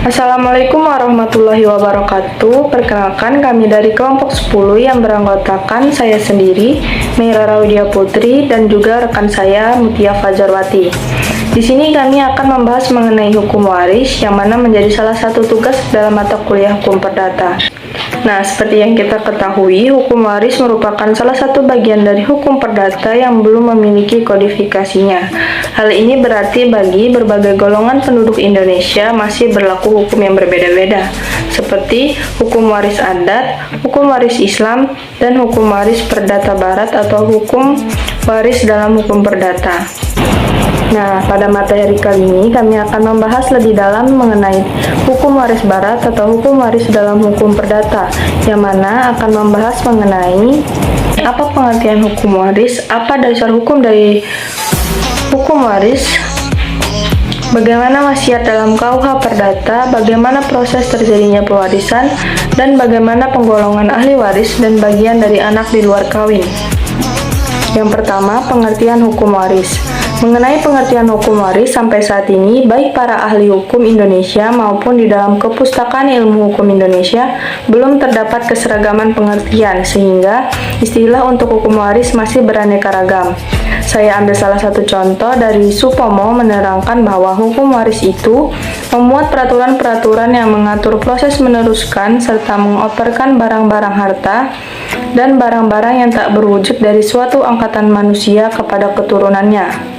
Assalamualaikum warahmatullahi wabarakatuh. Perkenalkan, kami dari kelompok 10 yang beranggotakan saya sendiri, Meira Widya Putri, dan juga rekan saya, Mutia Fajarwati. Di sini kami akan membahas mengenai hukum waris, yang mana menjadi salah satu tugas dalam mata kuliah hukum perdata. Nah, seperti yang kita ketahui, hukum waris merupakan salah satu bagian dari hukum perdata yang belum memiliki kodifikasinya. Hal ini berarti bagi berbagai golongan penduduk Indonesia masih berlaku hukum yang berbeda-beda, seperti hukum waris adat, hukum waris Islam, dan hukum waris perdata barat atau hukum waris dalam hukum perdata. Nah, pada materi kali ini kami akan membahas lebih dalam mengenai hukum waris barat atau hukum waris dalam hukum perdata, yang mana akan membahas mengenai apa pengertian hukum waris, apa dasar hukum dari hukum waris, bagaimana wasiat dalam KUH Perdata, bagaimana proses terjadinya pewarisan, dan bagaimana penggolongan ahli waris dan bagian dari anak di luar kawin. Yang pertama, pengertian hukum waris. Mengenai pengertian hukum waris, sampai saat ini, baik para ahli hukum Indonesia maupun di dalam Kepustakaan Ilmu Hukum Indonesia, belum terdapat keseragaman pengertian, sehingga istilah untuk hukum waris masih beraneka ragam. Saya ambil salah satu contoh dari Supomo menerangkan bahwa hukum waris itu memuat peraturan-peraturan yang mengatur proses meneruskan serta mengoperkan barang-barang harta dan barang-barang yang tak berwujud dari suatu angkatan manusia kepada keturunannya.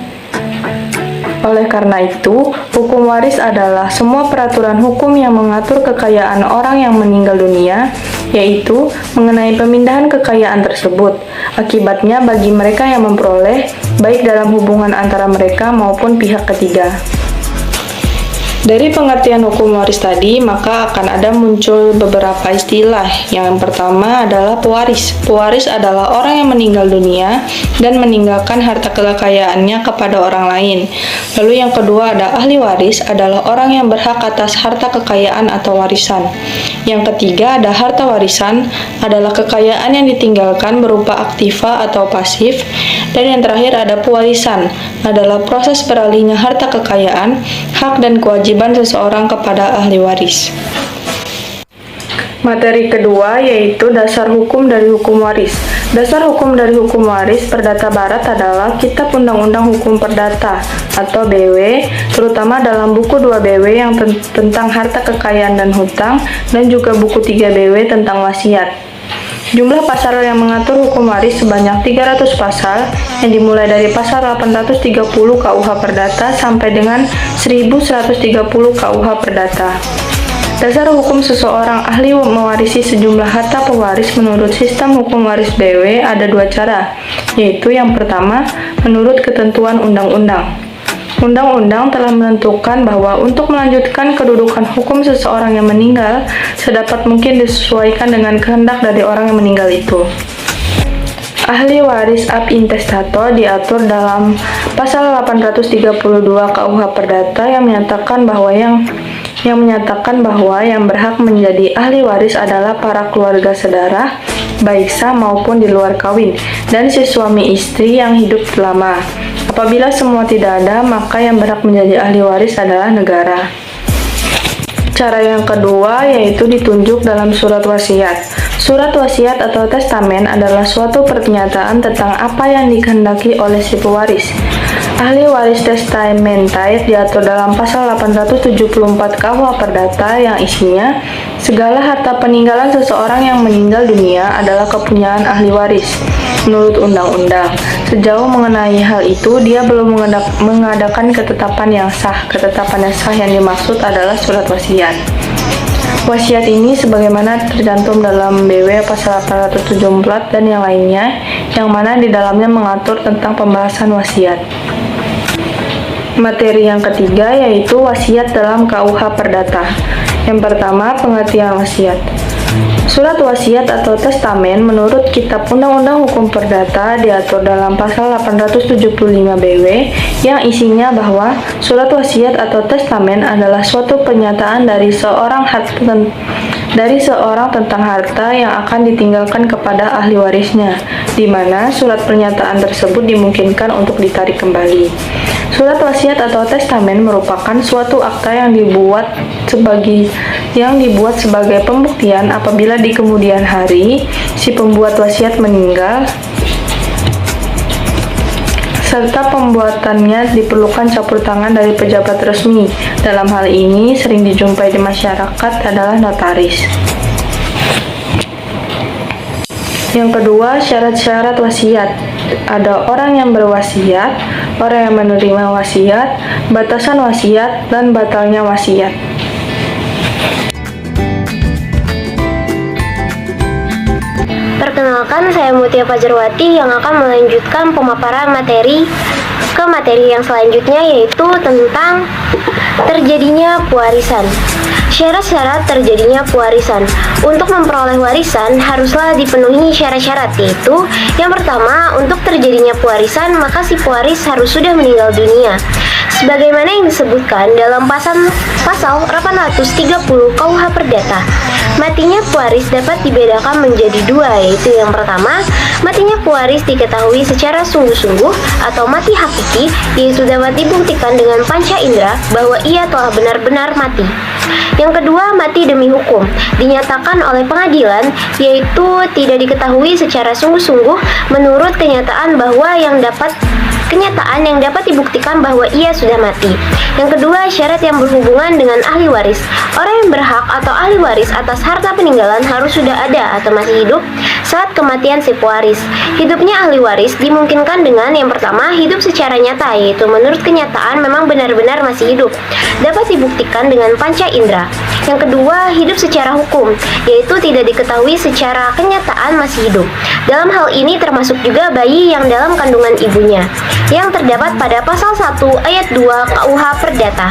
Oleh karena itu, hukum waris adalah semua peraturan hukum yang mengatur kekayaan orang yang meninggal dunia, yaitu mengenai pemindahan kekayaan tersebut. Akibatnya bagi mereka yang memperoleh, baik dalam hubungan antara mereka maupun pihak ketiga. Dari pengertian hukum waris tadi, maka akan ada muncul beberapa istilah. Yang pertama adalah pewaris. Pewaris adalah orang yang meninggal dunia dan meninggalkan harta kekayaannya kepada orang lain. Lalu yang kedua ada ahli waris, adalah orang yang berhak atas harta kekayaan atau warisan. Yang ketiga ada harta warisan, adalah kekayaan yang ditinggalkan berupa aktiva atau pasif. Dan yang terakhir ada pewarisan, adalah proses beralihnya harta kekayaan, hak dan kewajiban seseorang kepada ahli waris. Materi kedua yaitu dasar hukum dari hukum waris. Dasar hukum dari hukum waris perdata barat adalah Kitab Undang-Undang Hukum Perdata atau BW, terutama dalam buku 2 BW yang tentang harta kekayaan dan hutang, dan juga buku 3 BW tentang wasiat. Jumlah pasal yang mengatur hukum waris sebanyak 300 pasal, yang dimulai dari pasal 830 KUH Perdata sampai dengan 1130 KUH Perdata. Dasar hukum seseorang ahli mewarisi sejumlah harta pewaris menurut sistem hukum waris BW ada dua cara, yaitu yang pertama, menurut ketentuan undang-undang. Undang-undang telah menentukan bahwa untuk melanjutkan kedudukan hukum seseorang yang meninggal, sedapat mungkin disesuaikan dengan kehendak dari orang yang meninggal itu. Ahli waris ab intestato diatur dalam pasal 832 KUH Perdata yang menyatakan bahwa yang berhak menjadi ahli waris adalah para keluarga saudara, baik sah maupun di luar kawin, dan si suami istri yang hidup lama. Apabila semua tidak ada, maka yang berhak menjadi ahli waris adalah negara. Cara yang kedua yaitu ditunjuk dalam surat wasiat. Surat wasiat atau testamen adalah suatu pernyataan tentang apa yang dikehendaki oleh si pewaris. Ahli waris testamentait diatur dalam pasal 874 KUH Perdata yang isinya segala harta peninggalan seseorang yang meninggal dunia adalah kepunyaan ahli waris. Menurut undang-undang, sejauh mengenai hal itu dia belum mengadakan ketetapan yang sah. Ketetapan yang sah yang dimaksud adalah surat wasiat. Wasiat ini sebagaimana tercantum dalam BW pasal 874 dan yang lainnya, yang mana di dalamnya mengatur tentang pembahasan wasiat. Materi yang ketiga yaitu wasiat dalam KUH Perdata. Yang pertama, pengertian wasiat. Surat wasiat atau testamen menurut Kitab Undang-Undang Hukum Perdata diatur dalam pasal 875 BW yang isinya bahwa surat wasiat atau testamen adalah suatu pernyataan dari seorang dari seorang tentang harta yang akan ditinggalkan kepada ahli warisnya, di mana surat pernyataan tersebut dimungkinkan untuk ditarik kembali. Surat wasiat atau testamen merupakan suatu akta yang dibuat sebagai pembuktian apabila di kemudian hari si pembuat wasiat meninggal, serta pembuatannya diperlukan campur tangan dari pejabat resmi. Dalam hal ini sering dijumpai di masyarakat adalah notaris. Yang kedua, syarat-syarat wasiat. Ada orang yang berwasiat, orang yang menerima wasiat, batasan wasiat, dan batalnya wasiat. Perkenalkan, saya Mutia Fajarwati yang akan melanjutkan pemaparan materi yang selanjutnya, yaitu tentang terjadinya pewarisan. Syarat-syarat terjadinya pewarisan. Untuk memperoleh warisan haruslah dipenuhi syarat-syarat, yaitu yang pertama, untuk terjadinya pewarisan maka si pewaris harus sudah meninggal dunia. Sebagaimana yang disebutkan dalam pasal 830 KUH Perdata, matinya pewaris dapat dibedakan menjadi dua, yaitu yang pertama, matinya pewaris diketahui secara sungguh-sungguh atau mati hakiki, yaitu dapat dibuktikan dengan panca indera bahwa ia telah benar-benar mati. Yang kedua, mati demi hukum, dinyatakan oleh pengadilan, yaitu tidak diketahui secara sungguh-sungguh menurut kenyataan yang dapat dibuktikan bahwa ia sudah mati. Yang kedua, syarat yang berhubungan dengan ahli waris. Orang yang berhak atau ahli waris atas harta peninggalan harus sudah ada atau masih hidup saat kematian si pewaris. Hidupnya ahli waris dimungkinkan dengan yang pertama, hidup secara nyata, yaitu menurut kenyataan memang benar-benar masih hidup, dapat dibuktikan dengan panca indera. Yang kedua, hidup secara hukum, yaitu tidak diketahui secara kenyataan masih hidup. Dalam hal ini termasuk juga bayi yang dalam kandungan ibunya, yang terdapat pada pasal 1 ayat 2 KUH Perdata.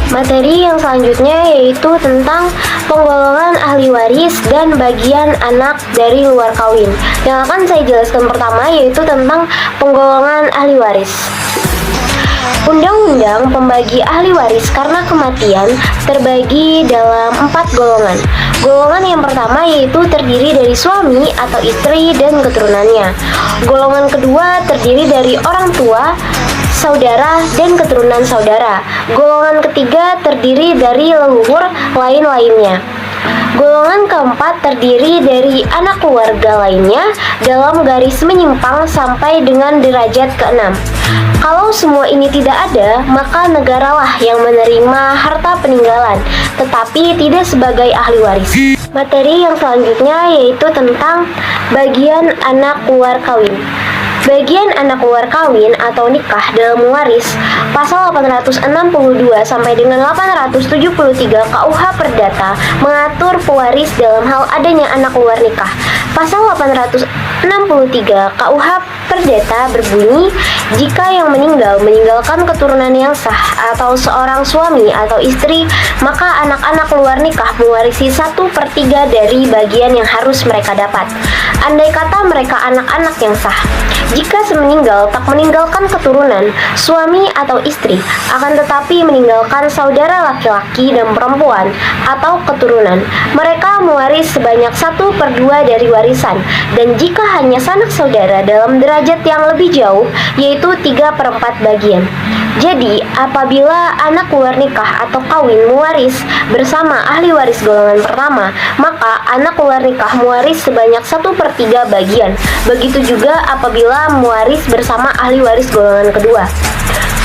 Materi yang selanjutnya yaitu tentang penggolongan ahli waris dan bagian anak dari luar kawin. Yang akan saya jelaskan pertama yaitu tentang penggolongan ahli waris. Undang-undang pembagi ahli waris karena kematian terbagi dalam 4 golongan. Golongan yang pertama yaitu terdiri dari suami atau istri dan keturunannya. Golongan kedua terdiri dari orang tua, saudara, dan keturunan saudara. Golongan ketiga terdiri dari leluhur lain-lainnya. Golongan keempat terdiri dari anak keluarga lainnya dalam garis menyimpang sampai dengan derajat ke-6. Kalau semua ini tidak ada, maka negaralah yang menerima harta peninggalan, tetapi tidak sebagai ahli waris. Materi yang selanjutnya yaitu tentang bagian anak luar kawin. Bagian anak luar kawin atau nikah dalam mewaris, pasal 862 sampai dengan 873 KUH Perdata mengatur pewaris dalam hal adanya anak luar nikah. Pasal 863 KUH Perdata berbunyi, jika yang meninggalkan keturunan yang sah atau seorang suami atau istri, maka anak-anak luar nikah mewarisi 1/3 dari bagian yang harus mereka dapat. Andai kata mereka anak-anak yang sah, jika semeninggal tak meninggalkan keturunan, suami atau istri, akan tetapi meninggalkan saudara laki-laki dan perempuan atau keturunan, mereka mewaris sebanyak 1/2 dari warisan, dan jika hanya sanak saudara dalam derajat yang lebih jauh, yaitu 3/4 bagian. Jadi, apabila anak luar nikah atau kawin mewaris bersama ahli waris golongan pertama, maka anak luar nikah mewaris sebanyak 1/3 bagian. Begitu juga apabila mewaris bersama ahli waris golongan kedua.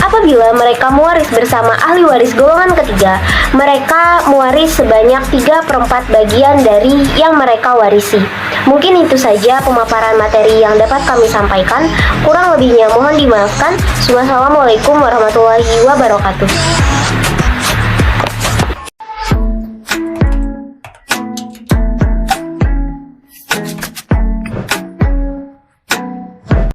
Apabila mereka mewaris bersama ahli waris golongan ketiga, mereka mewaris sebanyak 3/4 bagian dari yang mereka warisi. Mungkin itu saja pemaparan materi yang dapat kami sampaikan. Kurang lebihnya mohon dimaafkan. Wassalamualaikum warahmatullahi wabarakatuh.